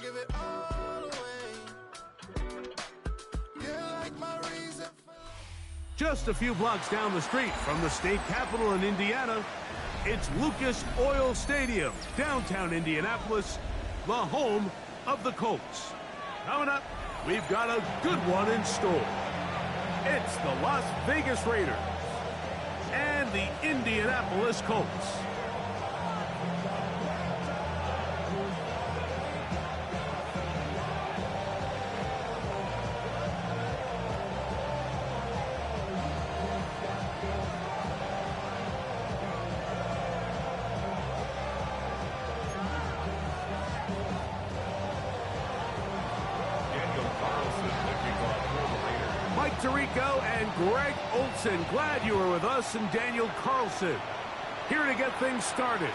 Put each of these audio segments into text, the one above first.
give it all away. You're like my reason for... Just a few blocks down the street from the state capitol in Indiana, it's Lucas Oil Stadium, downtown Indianapolis, the home of the Colts. Coming up, we've got a good one in store. It's the Las Vegas Raiders and the Indianapolis Colts. Tirico and Greg Olson, glad you were with us, and Daniel Carlson here to get things started.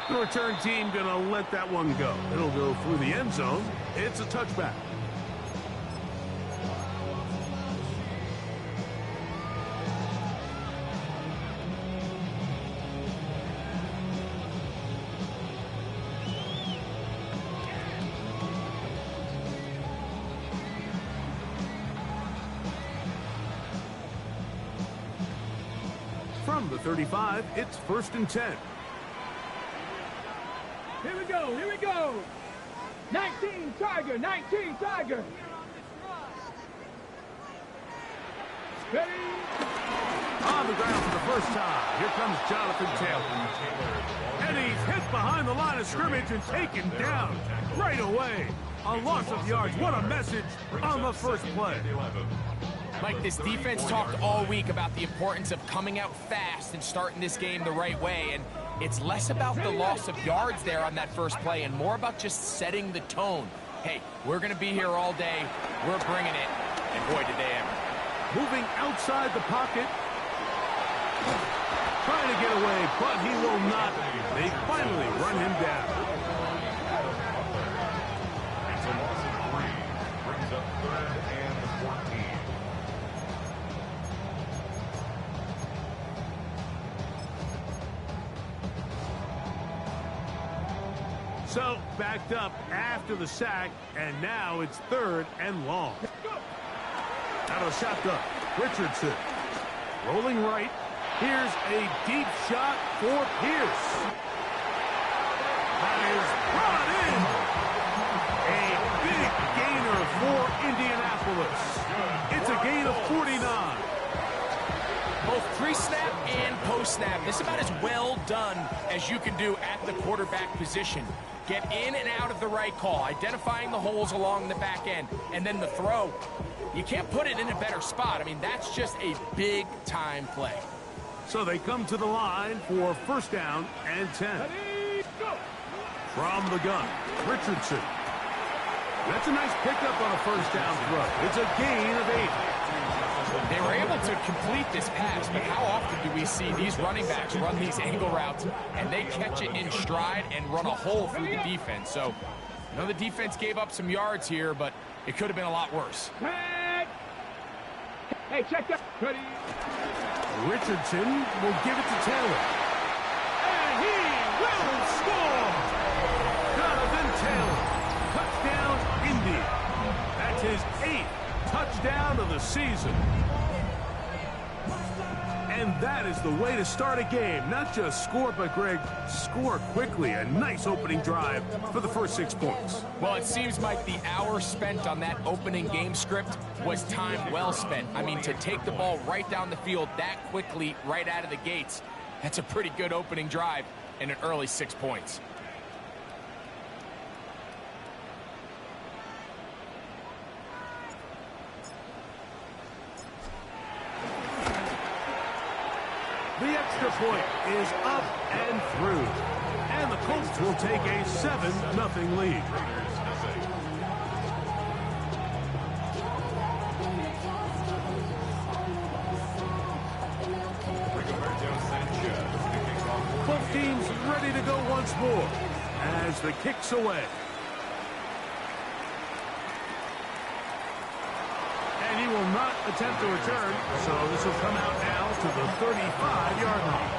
The return team gonna let that one go. It'll go through the end zone. It's a touchback. From the 35, it's 1st and 10. Here we go, here we go. 19 Tiger, 19 Tiger. Ready? On the ground for the first time, here comes Jonathan Taylor. And he's hit behind the line of scrimmage and taken down right away. A loss of yards. What a message on the first play. Mike, this defense talked all week about the importance of coming out fast and starting this game the right way, and it's less about the loss of yards there on that first play and more about just setting the tone. Hey, we're going to be here all day. We're bringing it, and boy, did they ever. Moving outside the pocket. Trying to get away, but he will not. They finally run him down. It's a loss of 3. Brings up 3rd and 14. So, backed up after the sack, and now it's 3rd and long. Out of the shotgun, Richardson. Rolling right. Here's a deep shot for Pierce. That is brought in. A big gainer for Indianapolis. It's a gain of 49. Both pre-snap and post-snap, this is about as well done as you can do at the quarterback position. Get in and out of the right call, identifying the holes along the back end, and then the throw. You can't put it in a better spot. I mean, that's just a big-time play. So they come to the line for 1st down and 10. From the gun, Richardson. That's a nice pickup on a 1st down throw. It's a gain of 8. They were able to complete this pass, but how often do we see these running backs run these angle routes and they catch it in stride and run a hole through the defense? So, I know the defense gave up some yards here, but it could have been a lot worse. Hey, check that. Ready? Richardson will give it to Taylor. And he will score! Jonathan Taylor. Touchdown, Indy. That's his 8th touchdown of the season. And that is the way to start a game. Not just score, but, Greg, score quickly. A nice opening drive for the first 6 points. Well, it seems like the hour spent on that opening game script was time well spent. I mean, to take the ball right down the field that quickly, right out of the gates, that's a pretty good opening drive and an early 6 points. The extra point is up and through. And the Colts will take a 7-0 lead. Both teams ready to go once more as the kick's away. And he will not attempt to return, so this will come out now to the 35-yard line.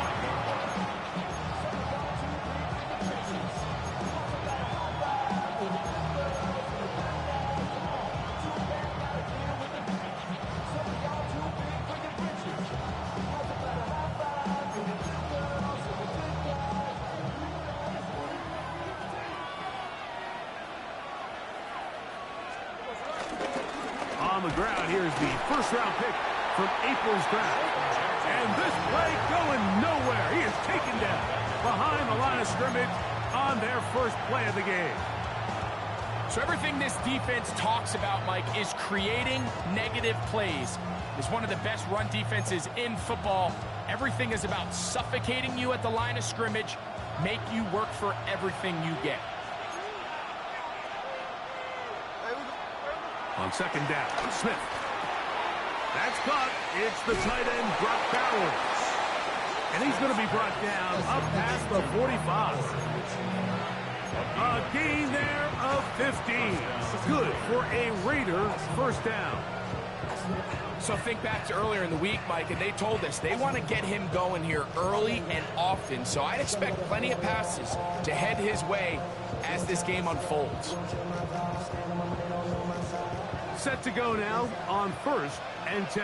ground. Here's the first-round pick from April's draft. And this play going nowhere. He is taken down behind the line of scrimmage on their first play of the game. So everything this defense talks about, Mike, is creating negative plays. It's one of the best run defenses in football. Everything is about suffocating you at the line of scrimmage, make you work for everything you get. On second down, Smith. That's caught. It's the tight end, Brock Bowers. And he's going to be brought down up past the 45. A gain there of 15. Good for a Raider first down. So think back to earlier in the week, Mike, and they told us they want to get him going here early and often. So I'd expect plenty of passes to head his way as this game unfolds. Set to go now on 1st and 10.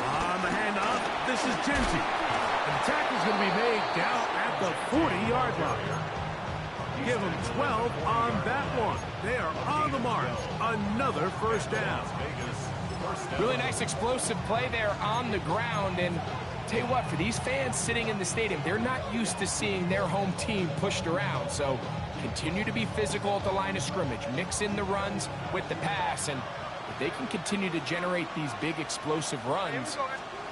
On the handoff, this is Genty. And the tackle is going to be made down at the 40-yard line. Give them 12 on that one. They are on the march. Another first down. Really nice explosive play there on the ground. And tell you what, for these fans sitting in the stadium, they're not used to seeing their home team pushed around. So continue to be physical at the line of scrimmage. Mix in the runs with the pass. And if they can continue to generate these big explosive runs,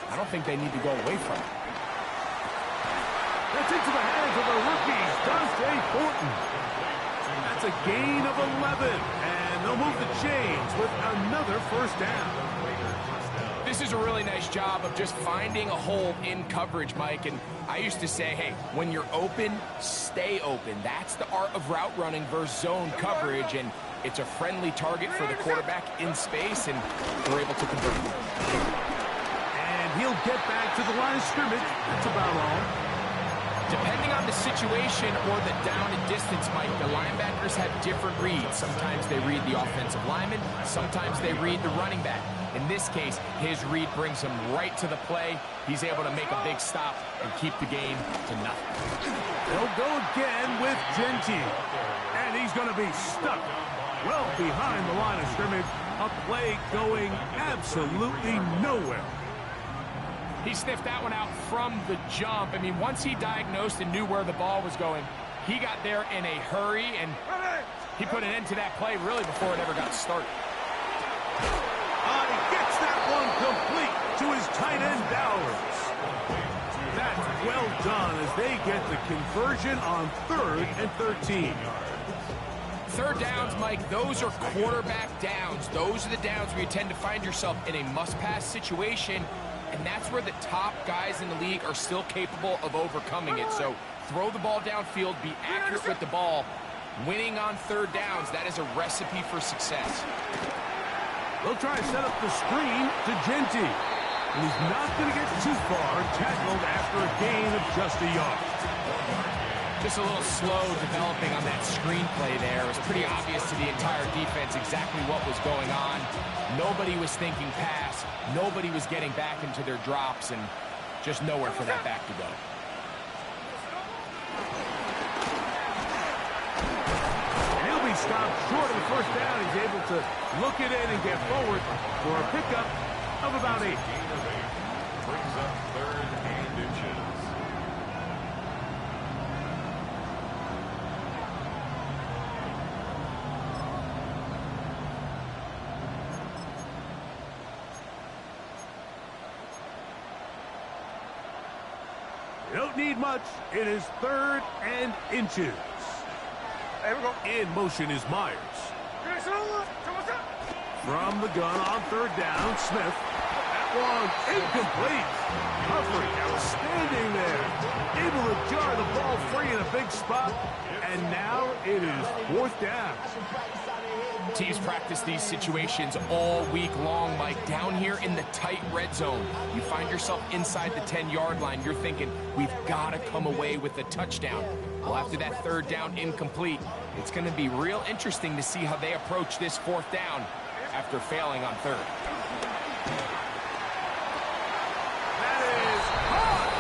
I don't think they need to go away from it. That's into the hands of the rookie, Dante Thornton. That's a gain of 11. And they'll move the chains with another first down. This is a really nice job of just finding a hole in coverage, Mike. And I used to say, hey, when you're open, stay open. That's the art of route running versus zone coverage. And it's a friendly target for the quarterback in space, and we're able to convert. And he'll get back to the line of scrimmage. That's about all. Depending on the situation or the down and distance, Mike, the linebackers have different reads. Sometimes they read the offensive lineman. Sometimes they read the running back. In this case, his read brings him right to the play. He's able to make a big stop and keep the game to nothing. They'll go again with Genty. And he's going to be stuck well behind the line of scrimmage. A play going absolutely nowhere. He sniffed that one out from the jump. I mean, once he diagnosed and knew where the ball was going, he got there in a hurry, and he put an end to that play really before it ever got started. He gets that one complete to his tight end, Bowers. That's well done as they get the conversion on 3rd and 13. Third downs, Mike, those are quarterback downs. Those are the downs where you tend to find yourself in a must-pass situation. And that's where the top guys in the league are still capable of overcoming it. So throw the ball downfield, be accurate with the ball. Winning on third downs, that is a recipe for success. They'll try to set up the screen to Genty. And he's not going to get too far, tackled after a gain of just a yard. Just a little slow developing on that screenplay there. It was pretty obvious to the entire defense exactly what was going on. Nobody was thinking pass. Nobody was getting back into their drops, and just nowhere for that back to go. And he'll be stopped short of the first down. He's able to look it in and get forward for a pickup of about 8. Brings up 3rd and inches. You don't need much. It is 3rd and inches. There we go. In motion is Myers. From the gun on 3rd down, Smith. That one incomplete. Coverage outstanding there. Able to jar the ball free in a big spot. And now it is 4th down. Teams practice these situations all week long, Mike. Down here in the tight red zone, you find yourself inside the 10-yard line. You're thinking, we've got to come away with a touchdown. Well, after that 3rd down incomplete, it's going to be real interesting to see how they approach this 4th down after failing on 3rd. That is caught.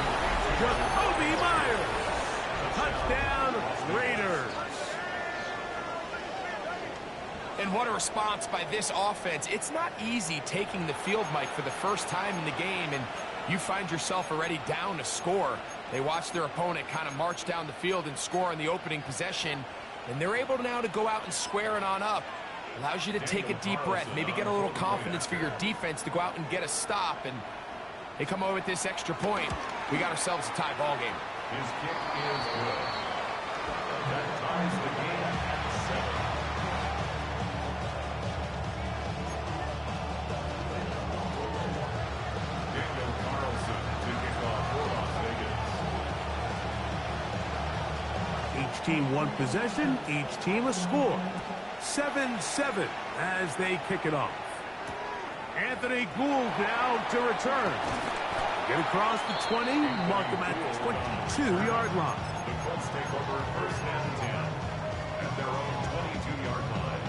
Jacoby Myers. Touchdown, Raiders. And what a response by this offense. It's not easy taking the field, Mike, for the first time in the game, and you find yourself already down to score. They watch their opponent kind of march down the field and score on the opening possession, and they're able now to go out and square it on up. Allows you to take a deep breath, maybe get a little confidence for your defense to go out and get a stop, and they come over with this extra point. We got ourselves a tie ball game. His kick is good. That ties the game at 7. Daniel Carlson to kick off for Las Vegas. Each team one possession, each team a score. 7-7 as they kick it off. Anthony Gould now to return. Get across the 20, mark him at the 22-yard line. The Colts take over first and 10 at their own 22-yard line.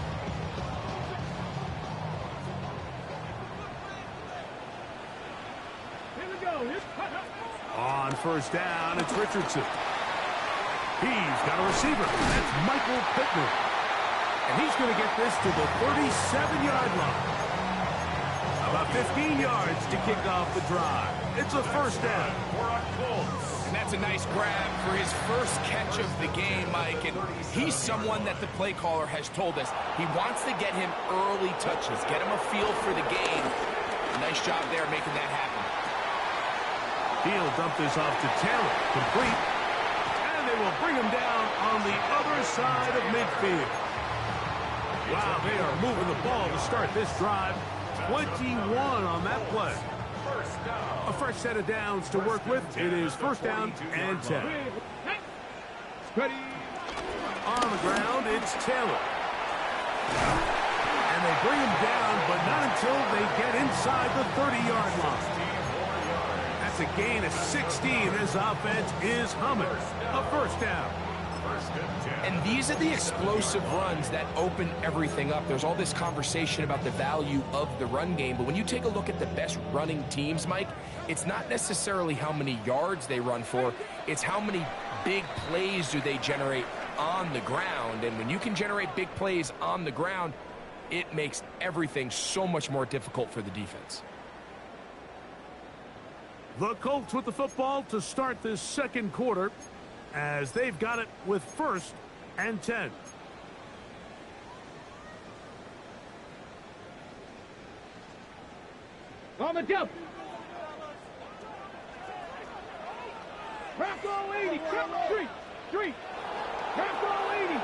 Here we go. Here's cut. On first down, it's Richardson. He's got a receiver. That's Michael Pittman. And he's going to get this to the 37-yard line. About 15 yards to kick off the drive. It's a first down. And that's a nice grab for his first catch of the game, Mike. And he's someone that the play caller has told us he wants to get him early touches, get him a feel for the game. Nice job there making that happen. He'll dump this off to Taylor. Complete. And they will bring him down on the other side of midfield. Wow, they are moving the ball to start this drive. 21 on that play. A fresh set of downs to work with. It is first down and 10. Ready. On the ground, it's Taylor. And they bring him down, but not until they get inside the 30-yard line. That's a gain of 16. This offense is humming. A first down. And these are the explosive runs that open everything up. There's all this conversation about the value of the run game, but when you take a look at the best running teams, Mike, it's not necessarily how many yards they run for, it's how many big plays do they generate on the ground. And when you can generate big plays on the ground, it makes everything so much more difficult for the defense. The Colts with the football to start this second quarter, as they've got it with first and 10. On the jump. Craft all 80. Street. Craft all 80.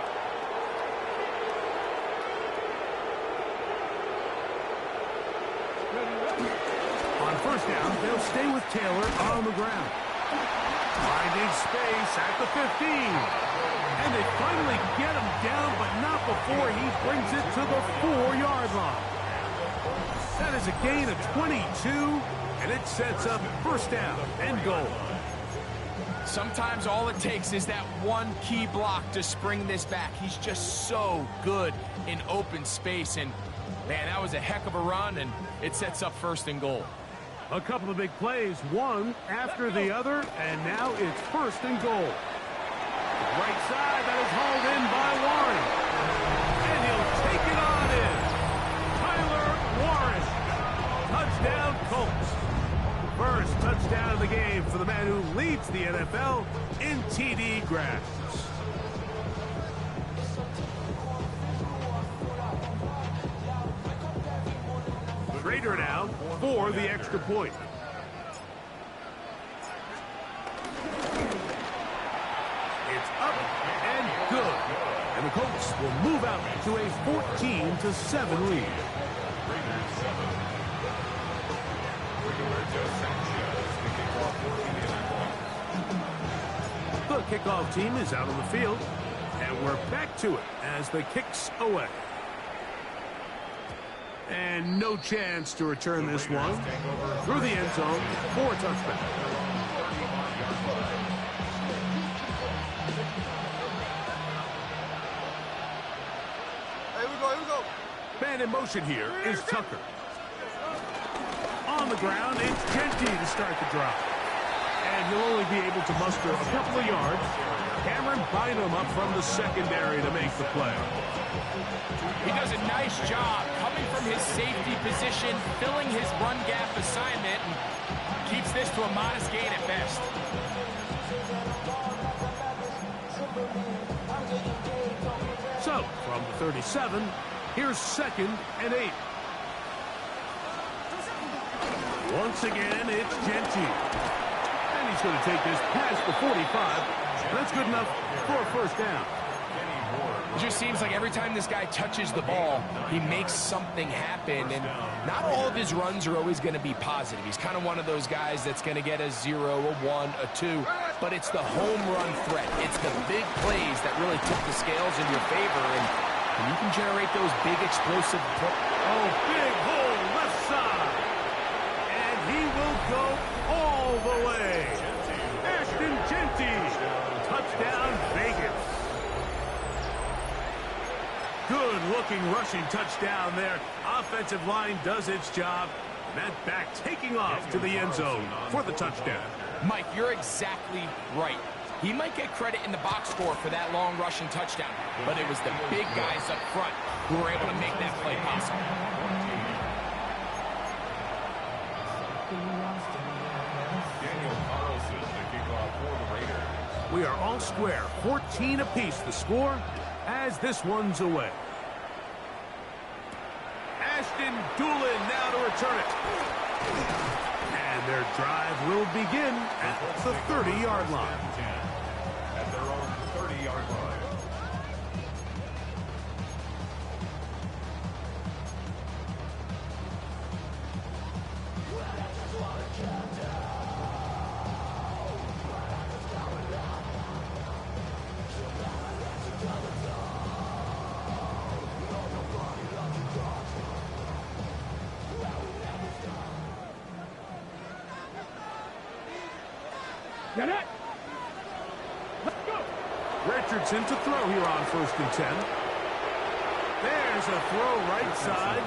On first down, they'll stay with Taylor on the ground. Finding space at the 15. And they finally get him down, but not before he brings it to the 4-yard line. That is a gain of 22, and it sets up first down and goal. Sometimes all it takes is that one key block to spring this back. He's just so good in open space, and man, that was a heck of a run, and it sets up first and goal. A couple of big plays, one after the other, and now it's first and goal. Right side, that is hauled in by Warren. And he'll take it on in. Tyler Warren. Touchdown, Colts. First touchdown of the game for the man who leads the NFL in TD grabs. Schrader now for the extra point. It's up and good. And the Colts will move out to a 14-7 lead. The kickoff team is out on the field, and we're back to it as the kick's away. And no chance to return this one through the end zone for a touchback. Here we go. Man in motion here is Tucker. On the ground, it's Genty to start the drive. And he'll only be able to muster a couple of yards. Cameron Bynum up from the secondary to make the play. He does a nice job coming from his safety position, filling his run gap assignment, and keeps this to a modest gain at best. So, from the 37, here's 2nd and 8. Once again, it's Genty. And he's going to take this past the 45. That's good enough for a first down. It just seems like every time this guy touches the ball, he makes something happen, and not all of his runs are always going to be positive. He's kind of one of those guys that's going to get a 0, a 1, a 2, but it's the home run threat. It's the big plays that really tip the scales in your favor, and you can generate those big explosive Big hole left side. And he will go all the way. Ashton Genty. Touchdown, Vegas. Good-looking rushing touchdown there. Offensive line does its job. That back taking off to the end zone for the touchdown. Mike, you're exactly right. He might get credit in the box score for that long rushing touchdown, but it was the big guys up front who were able to make that play possible. We are all square. 14 apiece the score as this one's away. Ashton Doolin now to return it. And their drive will begin at the 30-yard line. At their own 30-yard line. Get it. Let's go. Richardson to throw here on 1st and 10. There's a throw right side.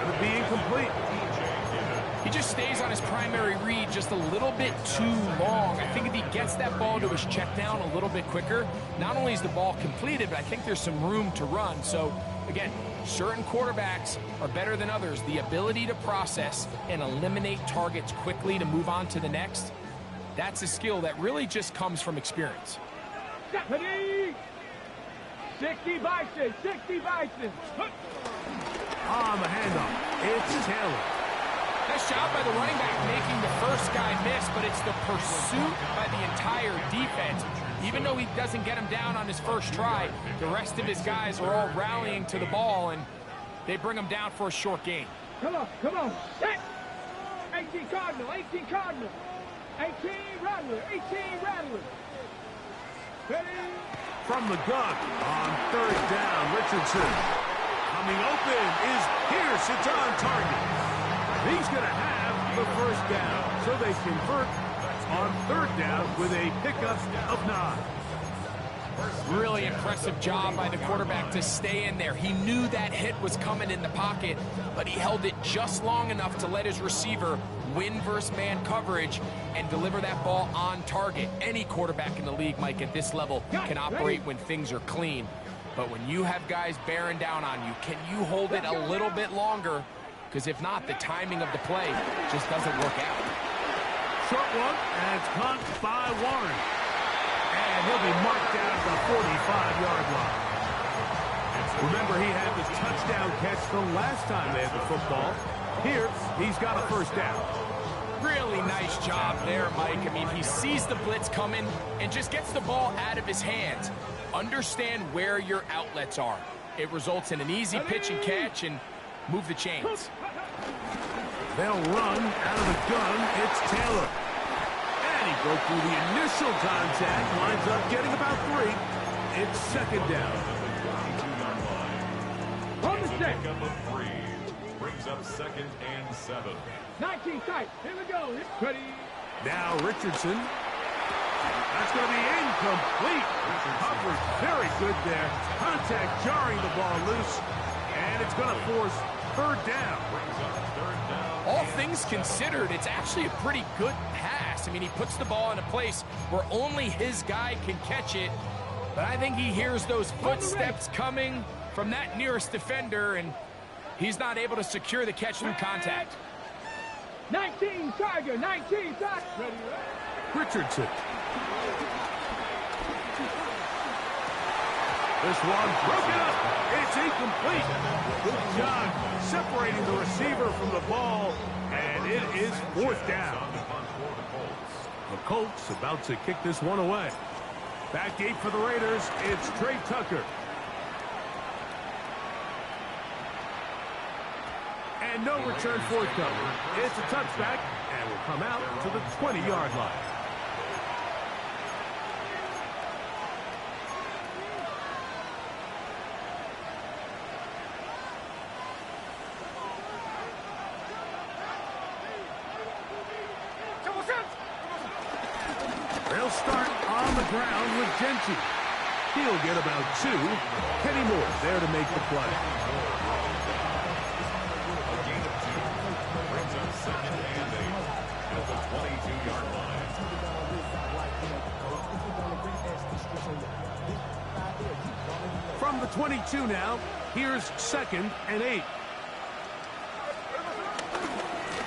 Going to be incomplete. He just stays on his primary read just a little bit too long. I think if he gets that ball to his check down a little bit quicker, not only is the ball completed, but I think there's some room to run. So, again, certain quarterbacks are better than others. The ability to process and eliminate targets quickly to move on to the next, that's a skill that really just comes from experience. 60 Bison, 60 Bison. On the handoff, it's Taylor. Nice job by the running back making the first guy miss, but it's the pursuit by the entire defense. Even though he doesn't get him down on his first try, the rest of his guys are all rallying to the ball, and they bring him down for a short gain. Come on. Set. 18 Cardinal, 18 Cardinal. 18 Rattler, 18 Rattler. Ready? From the gun on 3rd down, Richardson. Coming open is Pierce. It's on target. He's going to have the first down, so they convert on 3rd down with a pickup of 9. Really impressive job by the quarterback to stay in there. He knew that hit was coming in the pocket, but he held it just long enough to let his receiver win versus man coverage and deliver that ball on target. Any quarterback in the league, Mike, at this level can operate when things are clean. But when you have guys bearing down on you, can you hold it a little bit longer? Because if not, the timing of the play just doesn't work out. Short one, and it's caught by Warren. And he'll be marked down at the 45-yard line. Remember, he had this touchdown catch the last time they had the football. Here, he's got a first down. Really nice job there, Mike. I mean, he sees the blitz coming and just gets the ball out of his hands. Understand where your outlets are. It results in an easy pitch and catch and move the chains. They'll run out of the gun. It's Taylor. And he broke through the initial contact. Lines up getting about 3. It's 2nd down. On the set. Pickup of 3. Brings up 2nd and 7. 19 tight. Here we go. Ready. Now Richardson. That's going to be incomplete. Coverage very good there. Contact jarring the ball loose. And it's going to force third down. All things considered, it's actually a pretty good pass. I mean, he puts the ball in a place where only his guy can catch it. But I think he hears those footsteps coming from that nearest defender, and he's not able to secure the catch through contact. 19 Tiger, 19 Tiger. Richardson. This one broken up. It's incomplete. Good job separating the receiver from the ball, and it is fourth down. The Colts about to kick this one away. Back gate for the Raiders. It's Trey Tucker. And no return forthcoming. It's a touchback, and will come out to the 20-yard line. They'll start on the ground with Genty. He'll get about 2. Kenny Moore there to make the play. A gain of 2 brings up 2nd and 8 at the 22-yard line. From the 22 now, here's 2nd and 8.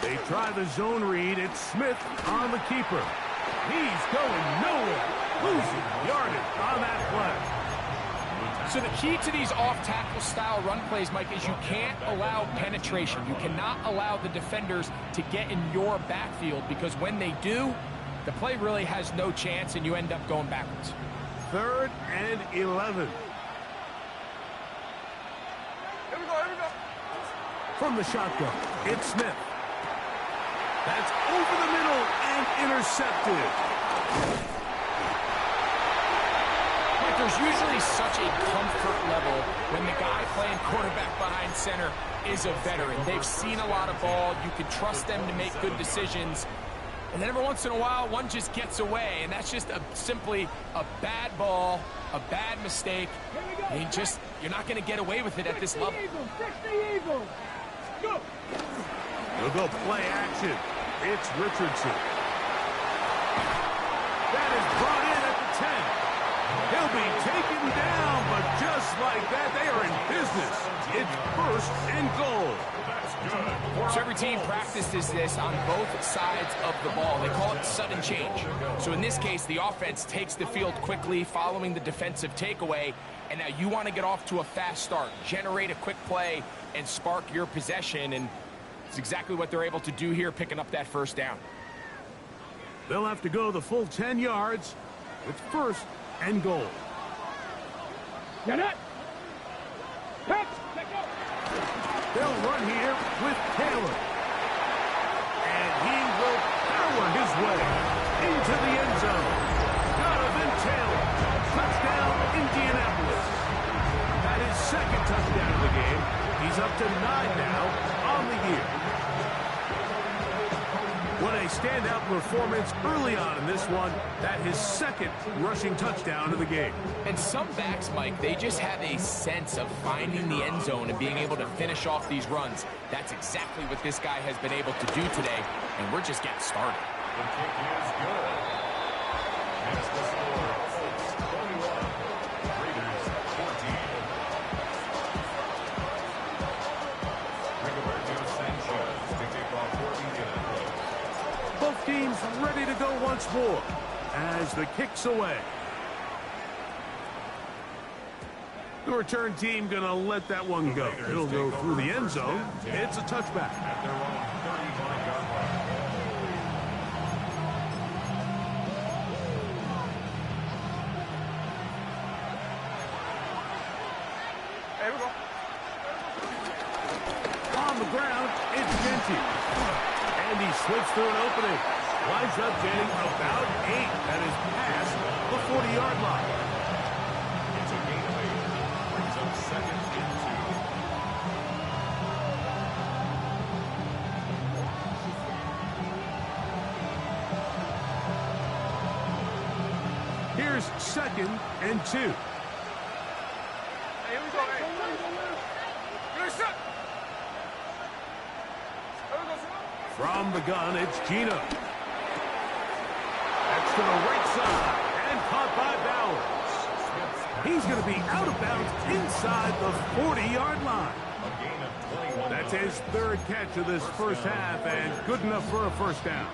They try the zone read. It's Smith on the keeper. He's going nowhere. Losing yardage on that play. So the key to these off-tackle style run plays, Mike, is you can't allow penetration. You cannot allow the defenders to get in your backfield, because when they do, the play really has no chance and you end up going backwards. 3rd and 11. Here we go. From the shotgun, it's Smith. That's over the middle and intercepted. But there's usually such a comfort level when the guy playing quarterback behind center is a veteran. They've seen a lot of ball. You can trust them to make good decisions. And then every once in a while, one just gets away, and that's just simply a bad ball, a bad mistake. You're not going to get away with it at this level. 60 Eagles. Go. They'll go play action. It's Richardson. That is brought in at the 10. He'll be taken down, but just like that, they are in business. It's 1st and goal. So every team practices this on both sides of the ball. They call it sudden change. So in this case, the offense takes the field quickly following the defensive takeaway, and now you want to get off to a fast start, generate a quick play, and spark your possession, and it's exactly what they're able to do here, picking up that 1st down. They'll have to go the full 10 yards. It's 1st and goal. Get it. Pitch. They'll run here with Taylor. And he will power his way into the end zone. Donovan Taylor. Touchdown, Indianapolis. That is 2nd touchdown of the game. He's up to 9 now on the year. What a standout performance early on in this one. That his 2nd rushing touchdown of the game. And some backs, Mike, they just have a sense of finding the end zone and being able to finish off these runs. That's exactly what this guy has been able to do today, and we're just getting started. The kick is good. That's the score. Colts 21, Raiders 14. Rigoberto Sanchez to kick off for Indianapolis. Both teams ready to go once more as the kick's away. The return team going to let that one go. It'll go through the end zone. It's a touchback. At their own 35-yard line. Here we go. On the ground, it's Genty. And he slips through an opening. Winds up getting about 8. That is past the 40-yard line. It's a gain of 8. Brings up 2nd and 2. Here's 2nd and 2. Here we go. Hey. Good shot. From the gun, it's Gino. That's to the right side, and caught by Bowers. He's going to be out of bounds inside the 40-yard line. That's his third catch of this first half, and good enough for a first down.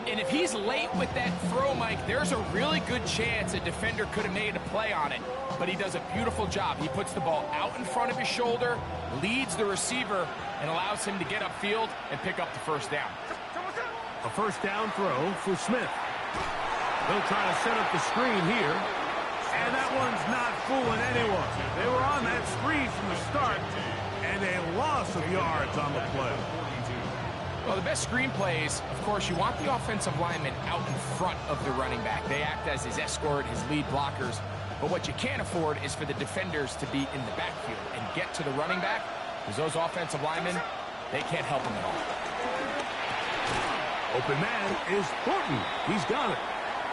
And if he's late with that throw, Mike, there's a really good chance a defender could have made a play on it. But he does a beautiful job. He puts the ball out in front of his shoulder, leads the receiver, and allows him to get upfield and pick up the first down. A first down throw for Smith. They'll try to set up the screen here. And that one's not fooling anyone. They were on that screen from the start, and a loss of yards on the play. Well, the best screen plays, of course, you want the offensive lineman out in front of the running back. They act as his escort, his lead blockers. But what you can't afford is for the defenders to be in the backfield and get to the running back, because those offensive linemen, they can't help him at all. Open man is Thornton. He's got it.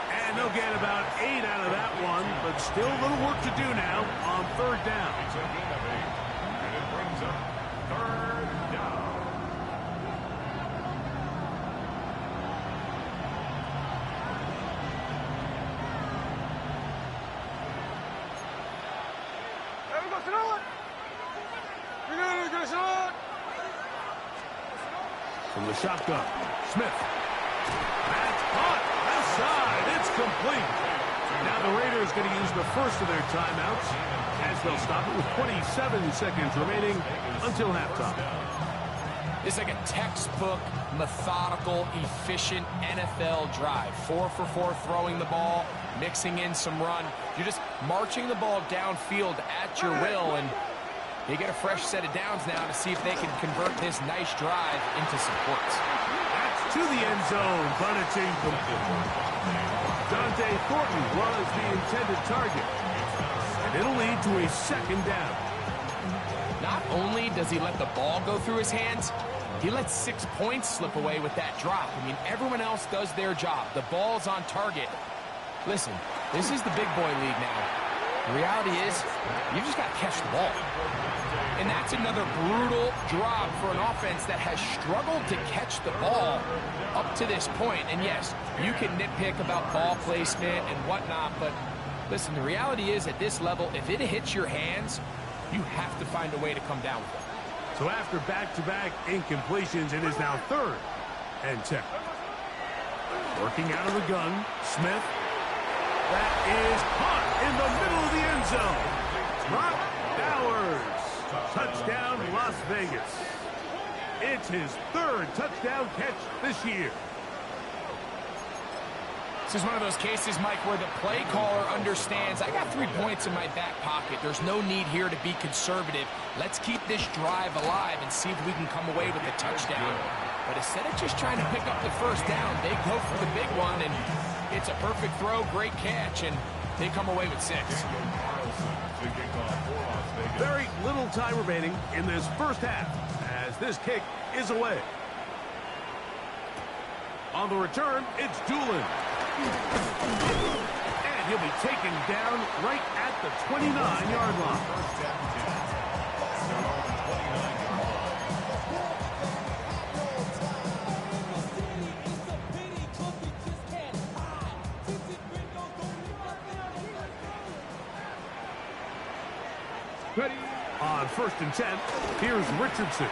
And they'll get about 8 out of that one, but still a little work to do now on third down. And it brings up third down. From the shotgun, Smith. That's caught. Left side. It's complete. Now the Raiders going to use the first of their timeouts as they'll stop it with 27 seconds remaining until halftime. It's like a textbook, methodical, efficient NFL drive. 4 for 4 throwing the ball, mixing in some run. You're just marching the ball downfield at your will, and they get a fresh set of downs now to see if they can convert this nice drive into some points. That's to the end zone, but it's incomplete. Dante Thornton was the intended target, and it'll lead to a second down. Not only does he let the ball go through his hands, he lets 6 points slip away with that drop. I mean, everyone else does their job. The ball's on target. Listen, this is the big boy league now. The reality is, you just got to catch the ball. And that's another brutal job for an offense that has struggled to catch the ball up to this point. And yes, you can nitpick about ball placement and whatnot, but listen, the reality is at this level, if it hits your hands, you have to find a way to come down with it. So after back-to-back incompletions, it is now 3rd and 10. Working out of the gun, Smith. That is caught in the middle of the end zone. Brock Bowers. Touchdown, Las Vegas. It's his 3rd touchdown catch this year. This is one of those cases, Mike, where the play caller understands, I got 3 points in my back pocket. There's no need here to be conservative. Let's keep this drive alive and see if we can come away with a touchdown. But instead of just trying to pick up the first down, they go for the big one, and it's a perfect throw, great catch, and they come away with 6. Very little time remaining in this first half as this kick is away. On the return, it's Doolin. And he'll be taken down right at the 29-yard line. Ready. On 1st and 10, here's Richardson.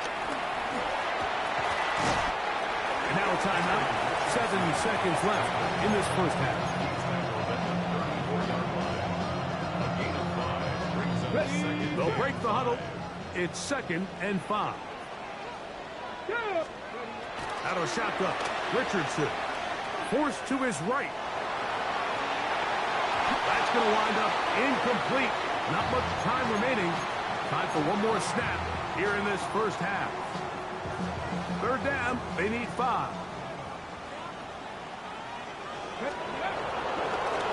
And now a timeout. 7 seconds left in this first half. Ready. They'll break the huddle. It's 2nd and 5. Go. Out of shotgun, Richardson. Forced to his right. That's going to wind up incomplete. Not much time remaining. Time for one more snap here in this first half. 3rd down, they need 5.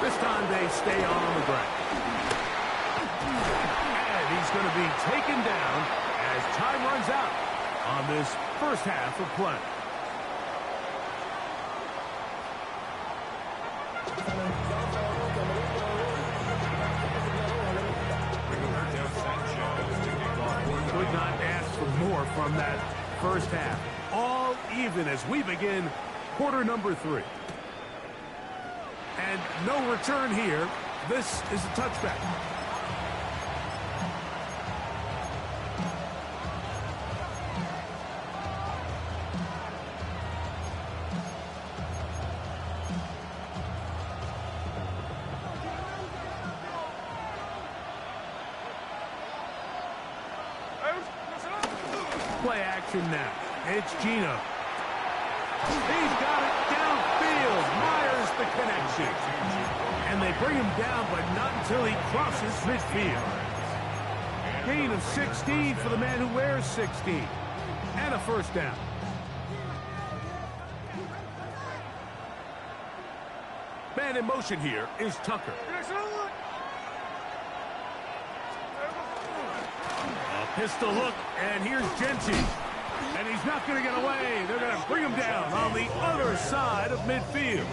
This time they stay on the ground. And he's going to be taken down as time runs out on this first half of play. Could not ask for more from that first half. All even as we begin quarter number 3. And no return here. This is a touchback. Play action now. It's Gino. He's got it downfield. Myers the connection. And they bring him down, but not until he crosses midfield. Gain of 16 for the man who wears 16. And a first down. Man in motion here is Tucker. A pistol look, and here's Genty. And he's not going to get away. They're going to bring him down on the other side of midfield.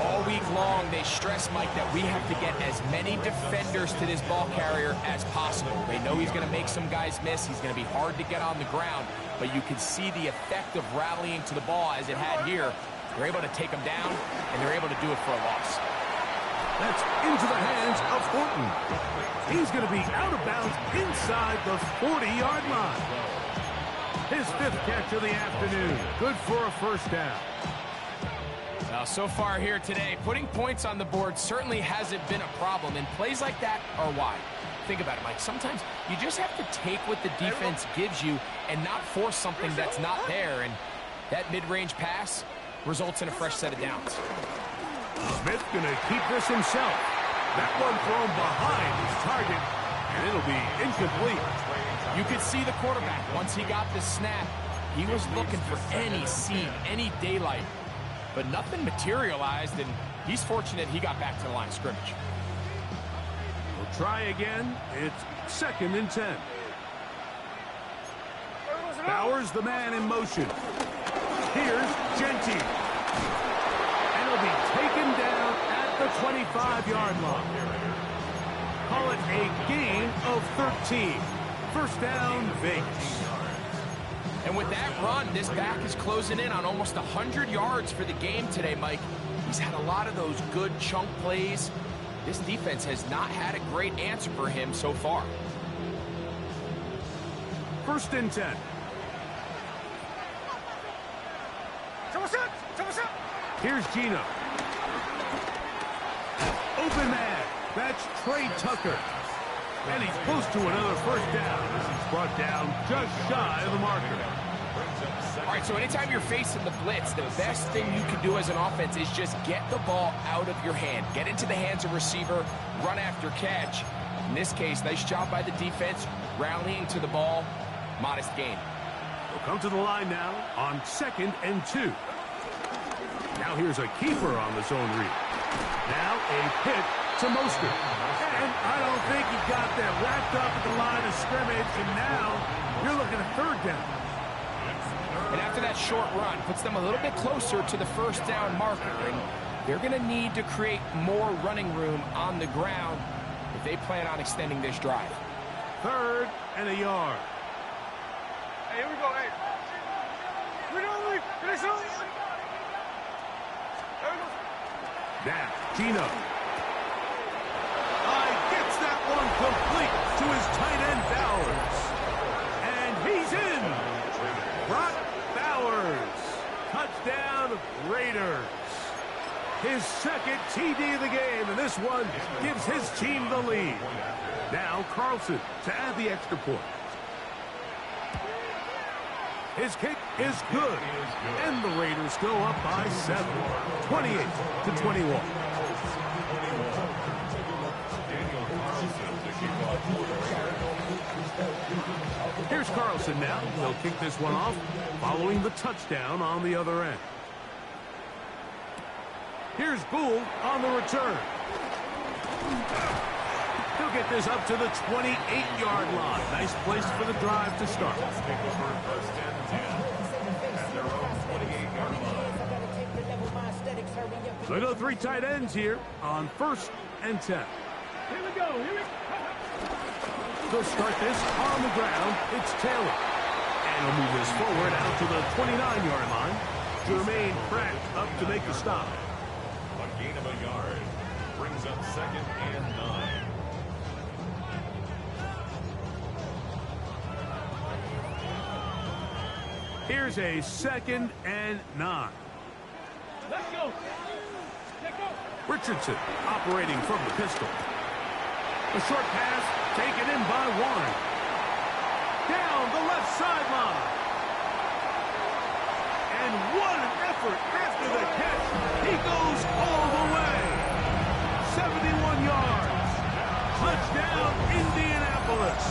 All week long, they stress, Mike, that we have to get as many defenders to this ball carrier as possible. They know he's going to make some guys miss. He's going to be hard to get on the ground. But you can see the effect of rallying to the ball as it had here. They're able to take him down, and they're able to do it for a loss. That's into the hands of Horton. He's going to be out of bounds inside the 40-yard line. His 5th catch of the afternoon. Good for a first down. Now, so far here today, putting points on the board certainly hasn't been a problem, and plays like that are why. Think about it, Mike. Sometimes you just have to take what the defense gives you and not force something that's not there, and that mid-range pass results in a fresh set of downs. Smith going to keep this himself. That one thrown behind his target, and it'll be incomplete. You could see the quarterback, once he got the snap, he was looking for any seam, any daylight. But nothing materialized, and he's fortunate he got back to the line of scrimmage. We'll try again. It's 2nd and 10. Bowers the man in motion. Here's Genty. And he'll be taken down at the 25-yard line. Call it a gain of 13. First down, Vegas. And with that run, this back is closing in on almost 100 yards for the game today, Mike. He's had a lot of those good chunk plays. This defense has not had a great answer for him so far. 1st and 10. Here's Gino. Open man. That's Trey Tucker. And he's close to another first down as he's brought down just shy of the marker. All right, so anytime you're facing the blitz, the best thing you can do as an offense is just get the ball out of your hand. Get into the hands of receiver, run after catch. In this case, nice job by the defense, rallying to the ball. Modest gain. We'll come to the line now on 2nd and 2. Now here's a keeper on the zone read. Now a hit to Mostert. And I don't think he got that wrapped up at the line of scrimmage, and now you're looking at 3rd down. And after that short run, puts them a little bit closer to the first down marker, and they're going to need to create more running room on the ground if they plan on extending this drive. 3rd and a yard. Hey, here we go, hey. Now, Gino. Gets that one complete to his tight end, Bowers. And he's in. Brock Bowers. Touchdown, Raiders. His 2nd TD of the game, and this one gives his team the lead. Now Carlson to add the extra point. His kick is good, and the Raiders go up by 7, 28-21. Here's Carlson now. He'll kick this one off, following the touchdown on the other end. Here's Gould on the return. He'll get this up to the 28-yard line. Nice place for the drive to start. They go 3 tight ends here on 1st and 10. Here we go. They'll start this on the ground. It's Taylor. And they'll move this forward out to the 29-yard line. Jermaine Pratt up to make the stop. A gain of a yard brings up 2nd and 9. Here's a 2nd and 9. Let's go. Let's go. Richardson operating from the pistol. A short pass taken in by Warren. Down the left sideline. And what an effort after the catch. He goes all the way. 71 yards. Touchdown, Indianapolis.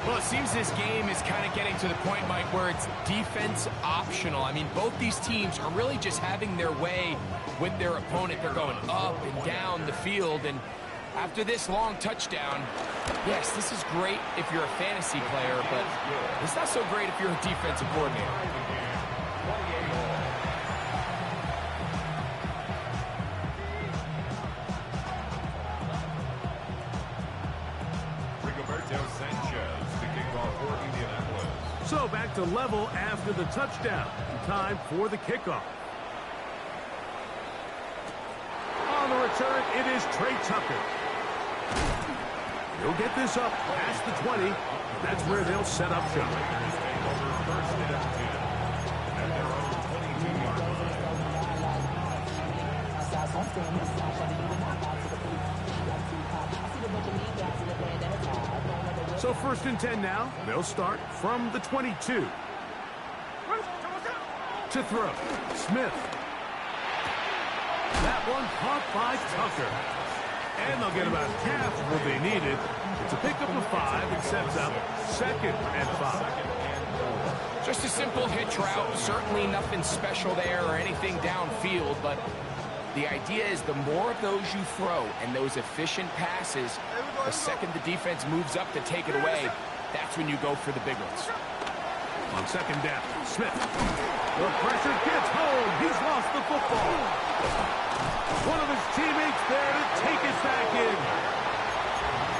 Well, it seems this game is kind of getting to the point, Mike, where it's defense optional. I mean, both these teams are really just having their way with their opponent. They're going up and down the field, and after this long touchdown, yes, this is great if you're a fantasy player, but it's not so great if you're a defensive coordinator. So back to level after the touchdown. Time for the kickoff. On the return, it is Trey Tucker. He'll get this up past the 20. That's where they'll set up shop. So 1st and 10 now. They'll start from the 22. To throw. Smith. That one caught by Tucker. And they'll get about half what they needed. It's a pickup of 5 and sets up 2nd and 5. Just a simple hitch route. Certainly nothing special there or anything downfield, but the idea is the more of those you throw and those efficient passes, the second the defense moves up to take it away, that's when you go for the big ones. On 2nd down, Smith. The pressure gets home. He's lost the football. One of his teammates there to take it back in.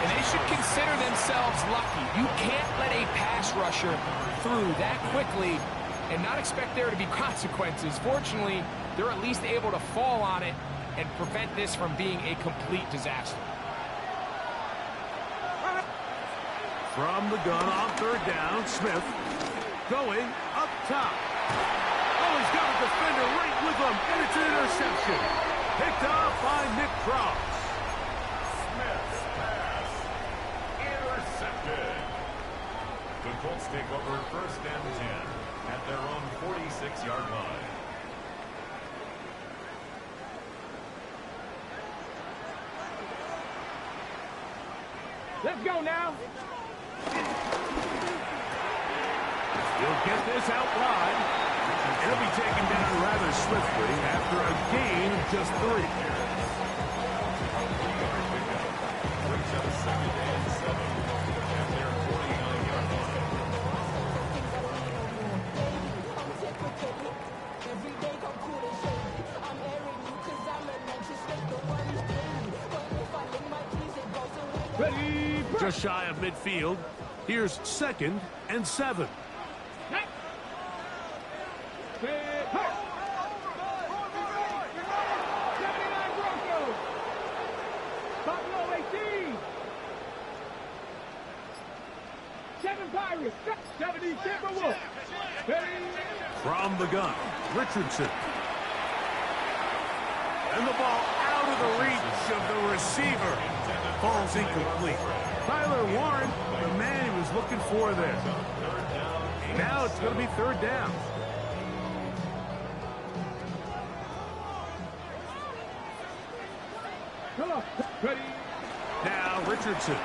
And they should consider themselves lucky. You can't let a pass rusher through that quickly and not expect there to be consequences. Fortunately, they're at least able to fall on it and prevent this from being a complete disaster. From the gun on 3rd down, Smith going up top. Oh, he's got a defender right with him, and it's an interception. Picked off by Nick Cross. Smith's pass intercepted. The Colts take over 1st and 10 at their own 46-yard line. Let's go now. He'll get this out wide. It'll be taken down rather swiftly after a gain of just 3. Brings up 2nd and 7 at their 49-yard line. Ready. Just shy of midfield. Here's 2nd and 7. From the gun, Richardson. And the ball out of the reach of the receiver. Falls incomplete. Tyler Warren, the man he was looking for there. Now it's going to be 3rd down. Come on. Ready. Now Richardson.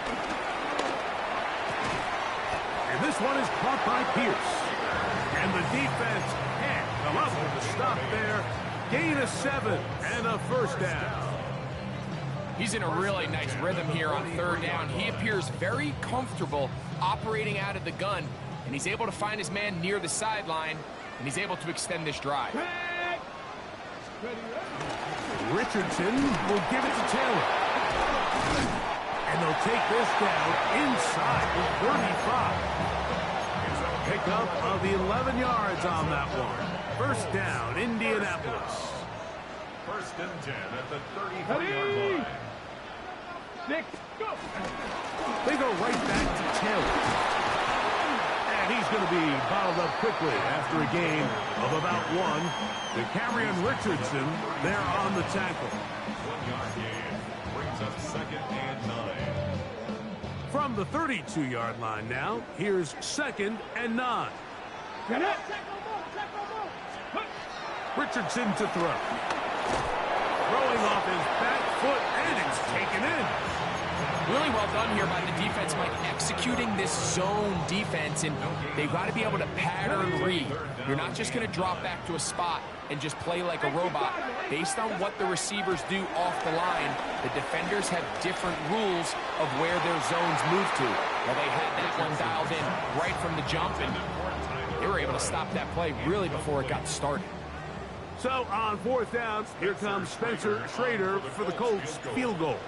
And this one is caught by Pierce. And the defense can't come up with a stop there. Gain of 7 and a 1st down. He's in a really nice rhythm here on 3rd down. He appears very comfortable operating out of the gun, and he's able to find his man near the sideline, and he's able to extend this drive. Richardson will give it to Taylor. And they'll take this down inside the 35. Pickup of 11 yards on that one. First down, Indianapolis. First and 10 at the 33-yard line. 6, go! They go right back to Taylor. And he's going to be bottled up quickly after a gain of about 1. The carry on Richardson there on the tackle. 1-yard gain brings up second and 9. From the 32-yard line now, here's second and 9. Get it! Richardson to throw. Throwing off his back foot, and it's taken in. Really well done here by the defense, Mike, executing this zone defense, and they've got to be able to pattern read. You're not just going to drop back to a spot and just play like a robot. Based on what the receivers do off the line, the defenders have different rules of where their zones move to. Well, they had that one dialed in right from the jump, and they were able to stop that play really before it got started. So on fourth down, here comes Spencer Schrader for the Colts field goal.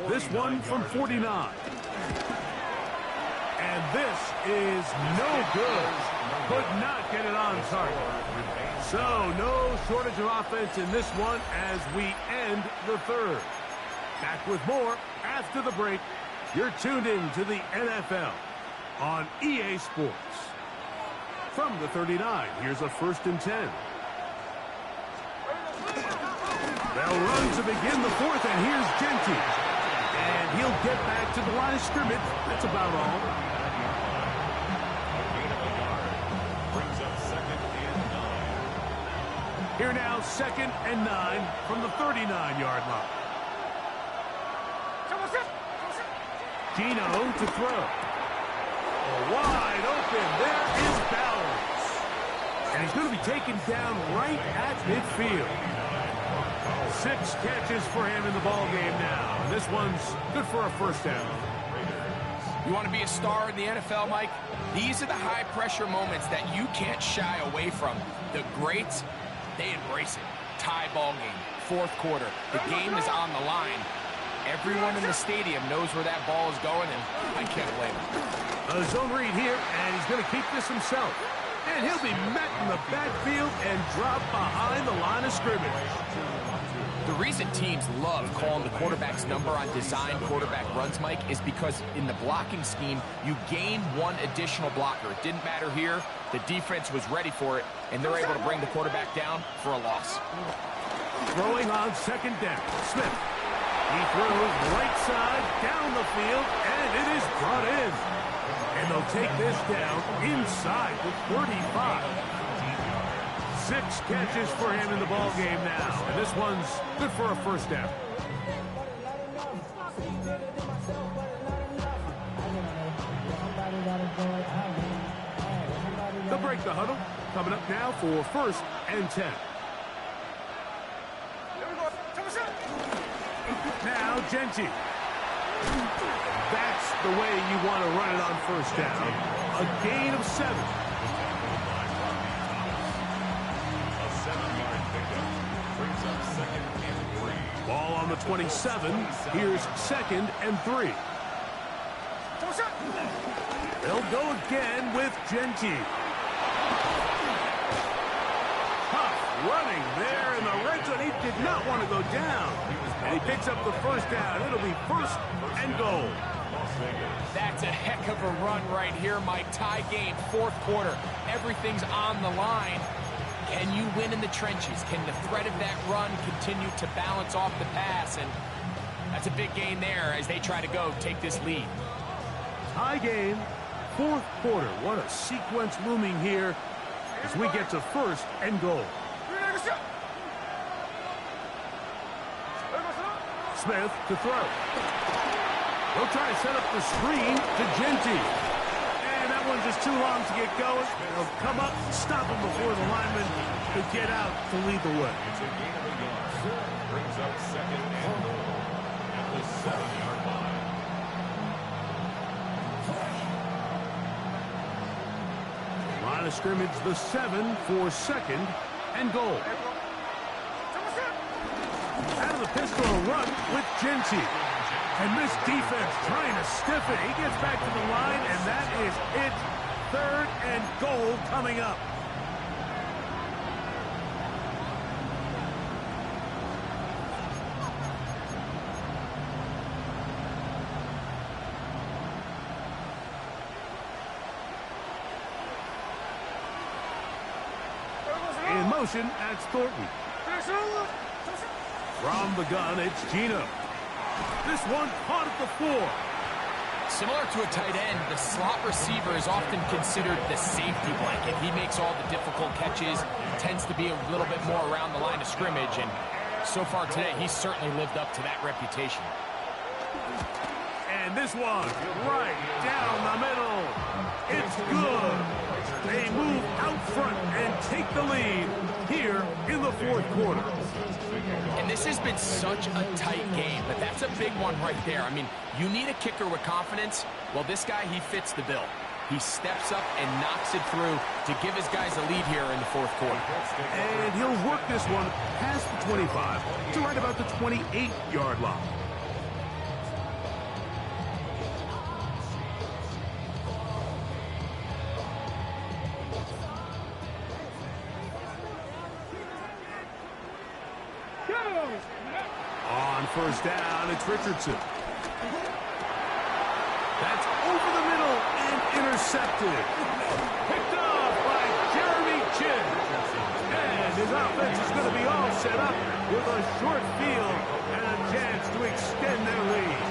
This one from 49. And this is no good. Could not get it on target. So no shortage of offense in this one as we end the third. Back with more after the break. You're tuned in to the NFL on EA Sports. From the 39, here's a first and 10. They'll run to begin the fourth, and here's Genty. And he'll get back to the line of scrimmage. That's about all. Brings up second and 9. Here now, second and 9 from the 39-yard line. Gino to throw. Wide open. There is Bowers. And he's going to be taken down right at midfield. 6 catches for him in the ball game now. And this one's good for a first down. You want to be a star in the NFL, Mike? These are the high-pressure moments that you can't shy away from. The greats, they embrace it. Tie ball game, fourth quarter. The game is on the line. Everyone in the stadium knows where that ball is going, and I can't blame him. A zone read here, and he's going to keep this himself. And he'll be met in the backfield and dropped behind the line of scrimmage. The reason teams love calling the quarterback's number on design quarterback runs, Mike, is because in the blocking scheme, you gain one additional blocker. It didn't matter here. The defense was ready for it, and they're able to bring the quarterback down for a loss. Throwing on second down, Smith. He throws right side down the field, and it is brought in. And they'll take this down inside the 35. 6 catches for him in the ball game now. And this one's good for a first down. They'll break the huddle. Coming up now for first and 10. Now Genty. That's the way you want to run it on first down. A gain of 7. A 7-yard pickup brings up second and 3. Ball on the 27. Here's second and 3. They'll go again with Genty. Tough running there in the red zone. He did not want to go down. And he picks up the first down. It'll be first and goal. That's a heck of a run right here, Mike. Tie game, fourth quarter. Everything's on the line. Can you win in the trenches? Can the threat of that run continue to balance off the pass? And that's a big gain there as they try to go take this lead. Tie game, fourth quarter. What a sequence looming here as we get to first and goal. Smith to throw. They'll try to set up the screen to Genty. And that one's just too long to get going. They'll come up, stop him before the lineman could get out to lead the way. It's a gain of a yard. Brings up second and goal at the 7-yard line. Line of scrimmage, the 7 for second and goal. Out of the pistol, a run with Genty. And this defense trying to stiff it. He gets back to the line, and that is it. 3rd and goal coming up. In motion, that's Thornton. From the gun, it's Gino. This one caught at the 4. Similar to a tight end, the slot receiver is often considered the safety blanket. He makes all the difficult catches, tends to be a little bit more around the line of scrimmage, and so far today, he's certainly lived up to that reputation. And this one, right down the middle. It's good. They move out front and take the lead here in the 4th quarter. And this has been such a tight game, but that's a big one right there. I mean, you need a kicker with confidence. Well, this guy, he fits the bill. He steps up and knocks it through to give his guys a lead here in the 4th quarter. And he'll work this one past the 25 to right about the 28-yard line. On 1st down, it's Richardson. That's over the middle and intercepted. Picked off by Jeremy Chin. And his offense is going to be all set up with a short field and a chance to extend their lead.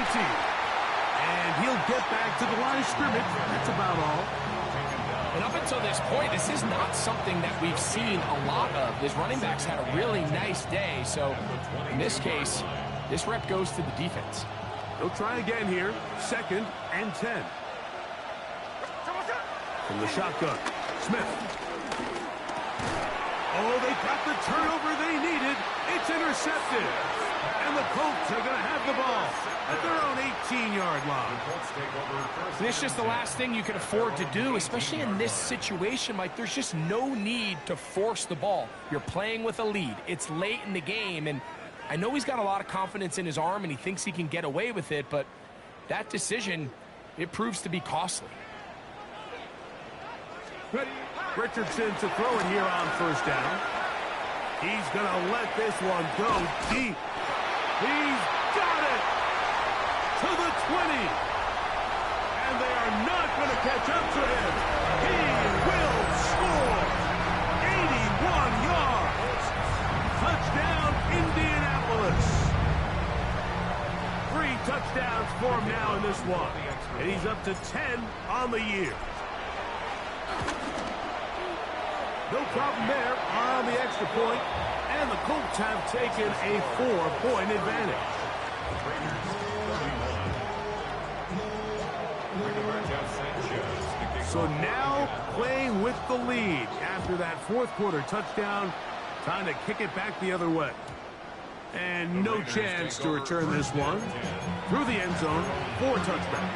And he'll get back to the line of scrimmage. That's about all. And up until this point, this is not something that we've seen a lot of. His running backs had a really nice day. So in this case, this rep goes to the defense. They'll try again here. 2nd and 10. From the shotgun, Smith. Oh, they got the turnover they needed. It's intercepted. And the Colts are going to have the ball at their own 18-yard line. And it's just the last thing you can afford to do, especially in this situation. Like, there's just no need to force the ball. You're playing with a lead. It's late in the game, and I know he's got a lot of confidence in his arm, and he thinks he can get away with it, but that decision, it proves to be costly. Richardson to throw it here on 1st down. He's going to let this one go deep. He's got it to the 20. And they are not going to catch up to him. He will score. 81 yards. Touchdown, Indianapolis. 3 touchdowns for him now in this one. And he's up to 10 on the year. No problem there on the extra point, and the Colts have taken a 4-point advantage. So now playing with the lead after that 4th quarter touchdown, time to kick it back the other way. And no chance to return this one through the end zone for a touchback.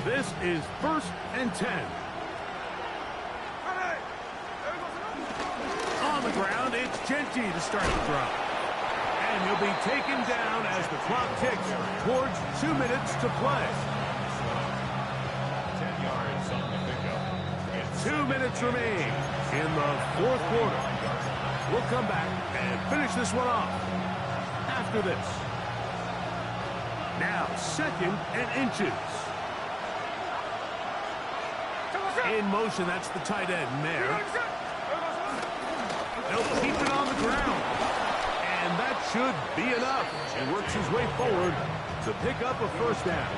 This is 1st and 10. On the ground, it's Genty to start the drive. And he'll be taken down as the clock ticks towards 2 minutes to play. 10 yards on the pickup. 2 minutes remain in the 4th quarter. We'll come back and finish this one off after this. Now 2nd and inches. In motion, that's the tight end there. They'll keep it on the ground. And that should be enough. He works his way forward to pick up a 1st down.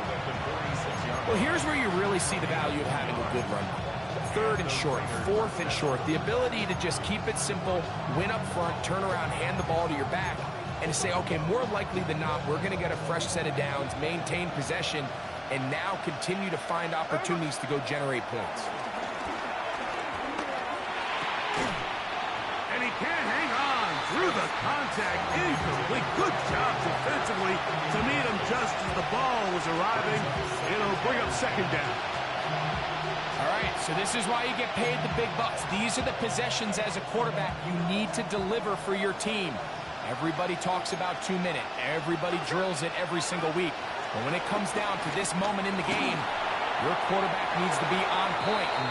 Well, here's where you really see the value of having a good run. 3rd and short, 4th and short. The ability to just keep it simple, win up front, turn around, hand the ball to your back. and to say, okay, more likely than not, we're going to get a fresh set of downs, maintain possession, and now continue to find opportunities to go generate points. And he can't hang on through the contact. Incomplete. Good job defensively to meet him just as the ball was arriving. It'll bring up second down. All right, so this is why you get paid the big bucks. These are the possessions as a quarterback you need to deliver for your team. Everybody talks about 2 minute. Everybody drills it every single week. But when it comes down to this moment in the game, your quarterback needs to be on point. And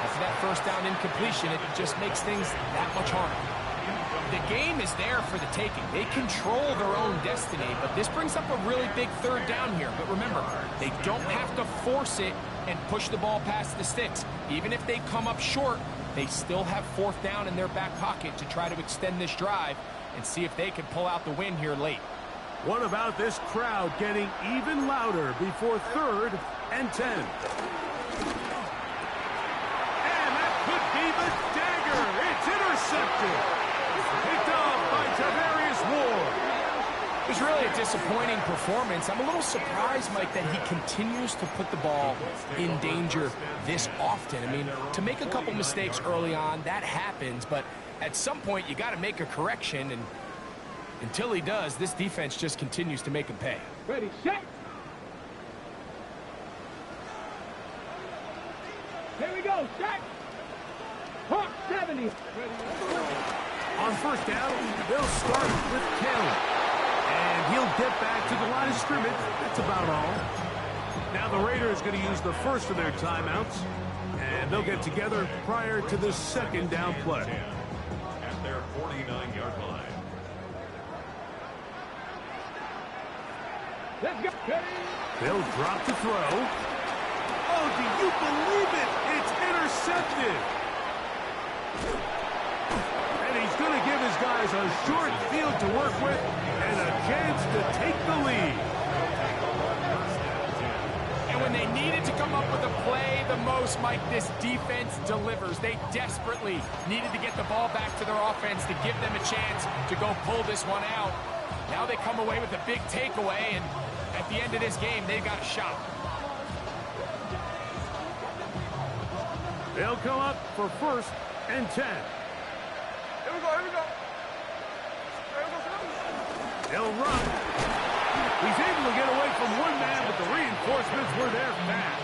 after that first down incompletion, it just makes things that much harder. The game is there for the taking. They control their own destiny, but this brings up a really big third down here. But remember, they don't have to force it and push the ball past the sticks. Even if they come up short, they still have fourth down in their back pocket to try to extend this drive and see if they can pull out the win here late. What about this crowd getting even louder before 3rd and 10? And that could be the dagger. It's intercepted. Picked off by Tavarius Ward. It was really a disappointing performance. I'm a little surprised, Mike, that he continues to put the ball in danger this often. I mean, to make a couple mistakes early on, that happens, but at some point you got to make a correction, and until he does, this defense just continues to make him pay. Ready, set. Here we go, set. Hawk 70. On first down, they'll start with Kelly. And he'll get back to the line of scrimmage. That's about all. Now the Raiders going to use the first of their timeouts. And they'll get together prior to the second down play. At their 49-yard line. Let's go. They'll drop to throw. Oh, do you believe it? It's intercepted. And he's going to give his guys a short field to work with and a chance to take the lead. And when they needed to come up with a play the most, Mike, this defense delivers. They desperately needed to get the ball back to their offense to give them a chance to go pull this one out. Now they come away with a big takeaway, and at the end of this game, they've got a shot. They'll come up for 1st and 10. Here we go, here we go. They'll run. He's able to get away from one man, but the reinforcements were there fast.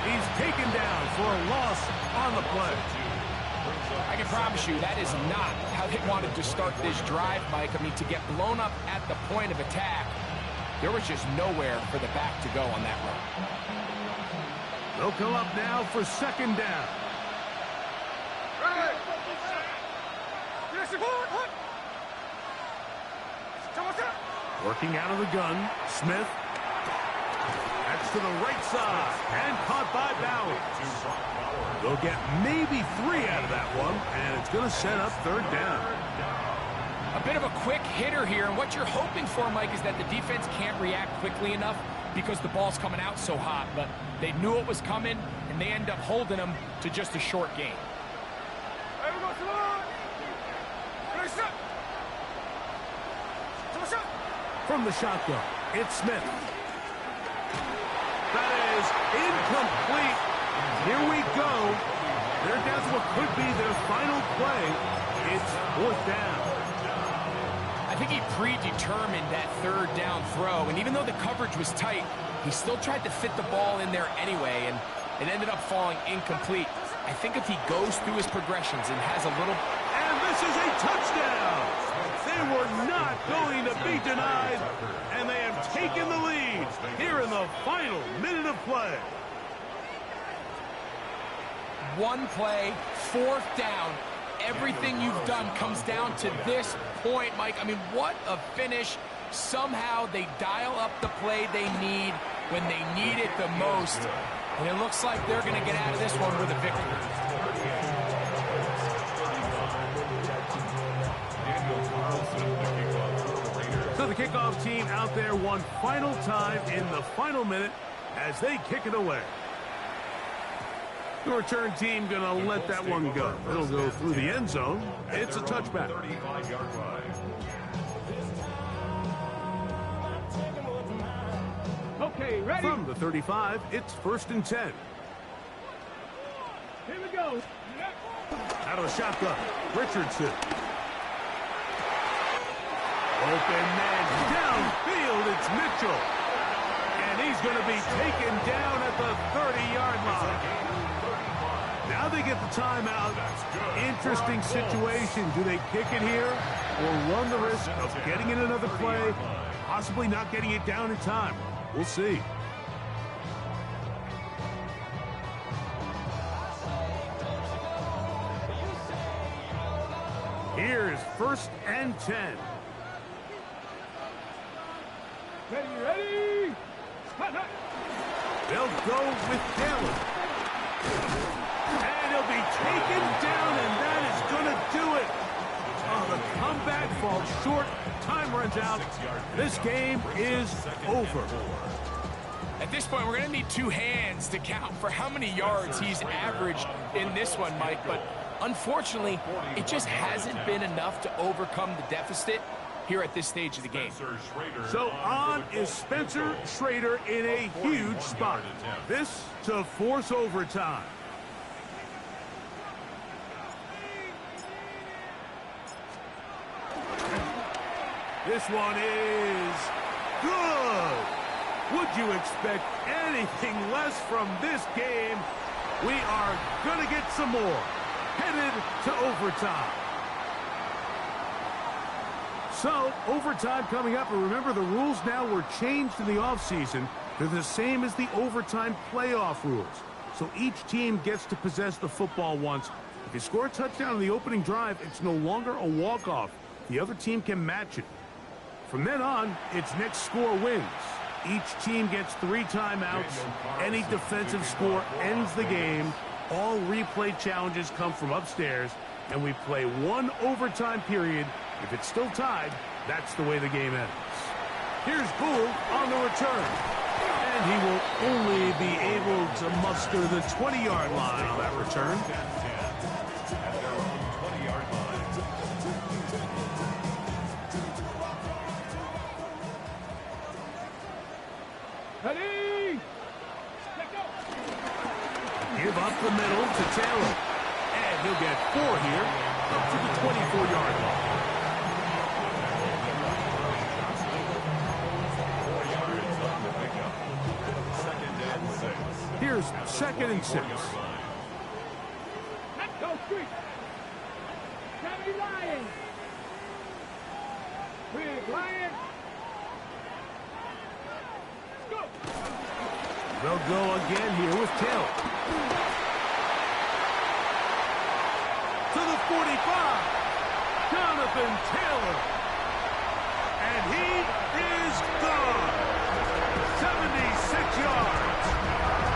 He's taken down for a loss on the play. I can promise you that is not how they wanted to start this drive, Mike. I mean, to get blown up at the point of attack, there was just nowhere for the back to go on that run. They'll come up now for second down. Working out of the gun, Smith. That's to the right side, and caught by Bowers. They'll get maybe 3 out of that one, and it's going to set up third down. A bit of a quick hitter here, and what you're hoping for, Mike, is that the defense can't react quickly enough because the ball's coming out so hot, but they knew it was coming, and they end up holding them to just a short gain. From the shotgun, it's Smith. That is incomplete. Here we go. They're down to what could be their final play. It's 4th down. I think he predetermined that third down throw, and even though the coverage was tight, he still tried to fit the ball in there anyway, and it ended up falling incomplete. I think if he goes through his progressions and has a little... And this is a touchdown! They were not going to be denied, and they have taken the lead here in the final minute of play. One play, 4th down. Everything you've done comes down to this point, Mike. I mean, what a finish. Somehow they dial up the play they need when they need it the most. And it looks like they're going to get out of this one with a victory. So the kickoff team out there one final time in the final minute as they kick it away. The return team going to let that one go. It'll go through the end zone. It's a touchback. Okay, ready? From the 35, it's 1st and 10. Here we go. Out of the shotgun, Richardson. Open man downfield, it's Mitchell. And he's going to be taken down at the 30-yard line. Now they get the timeout. Interesting situation. Do they kick it here or run the risk of getting in another play, possibly not getting it down in time? We'll see. Here's 1st and 10. Ready? Hot. They'll go with Taylor. And he'll be taken down, and that is going to do it. Oh, the comeback falls short. Time runs out. This game is over. At this point, we're going to need 2 hands to count for how many yards he's averaged in this one, Mike. But unfortunately, it just hasn't been enough to overcome the deficit here at this stage of the game. So on is Spencer Schrader in a huge spot. This to force overtime. This one is good. Would you expect anything less from this game? We are going to get some more. Headed to overtime. So, overtime coming up, and remember the rules now were changed in the offseason. They're the same as the overtime playoff rules. So each team gets to possess the football once. If you score a touchdown on the opening drive, it's no longer a walk-off. The other team can match it. From then on, it's next score wins. Each team gets 3 timeouts. Any defensive score ends the game. All replay challenges come from upstairs, and we play 1 overtime period. If it's still tied, that's the way the game ends. Here's Gould on the return. And he will only be able to muster the 20-yard line on that return. Ready? Give up the middle to Taylor. And he'll get 4 here, up to the 24-yard line. Here's 2nd and 6. Go street. Kennedy Lion. Big Lion. Go. They'll go again here with Taylor. To the 45. Jonathan Taylor. And he is gone. 76 yards.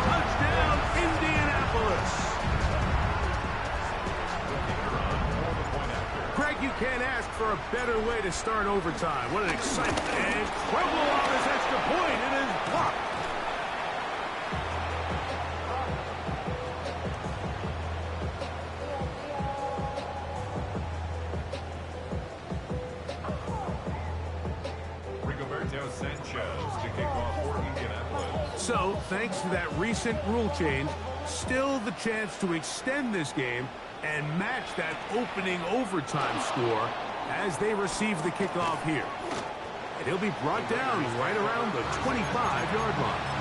Touchdown, Indianapolis. Greg, you can't ask for a better way to start overtime. What an excitement. And trouble on this extra point. It is blocked. So, thanks to that recent rule change, still the chance to extend this game and match that opening overtime score as they receive the kickoff here. And he'll be brought down right around the 25-yard line.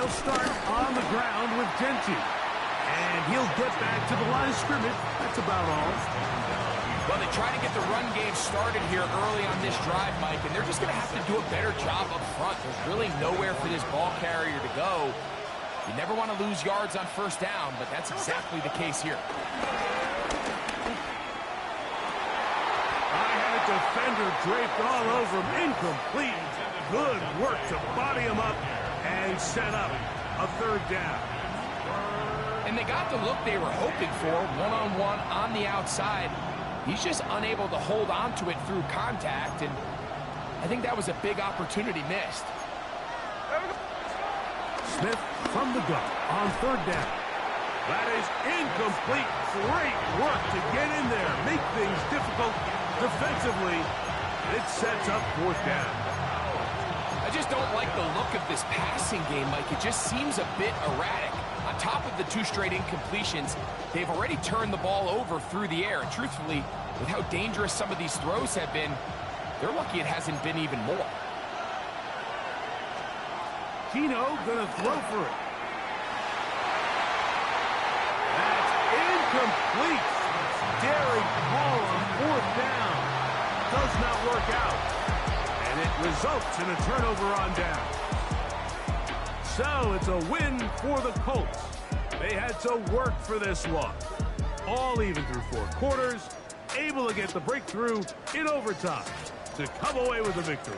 Start on the ground with Genty. And he'll get back to the line of scrimmage. That's about all. Well, they try to get the run game started here early on this drive, Mike, and they're just going to have to do a better job up front. There's really nowhere for this ball carrier to go. You never want to lose yards on 1st down, but that's exactly the case here. I had a defender draped all over him. Incomplete. Good work to body him up and set up a 3rd down. And they got the look they were hoping for, one-on-one on the outside. He's just unable to hold on to it through contact, and I think that was a big opportunity missed. Smith from the gun on third down. That is incomplete. Great work to get in there, make things difficult defensively. It sets up fourth down. I just don't like the look of this passing game, Mike. It just seems a bit erratic. On top of the 2 straight incompletions, they've already turned the ball over through the air. And truthfully, with how dangerous some of these throws have been, they're lucky it hasn't been even more. Gino gonna throw for it. That's incomplete. Derek Hall on fourth down. Does not work out. And it results in a turnover on down. So it's a win for the Colts. They had to work for this one. All even through 4 quarters, able to get the breakthrough in overtime to come away with a victory.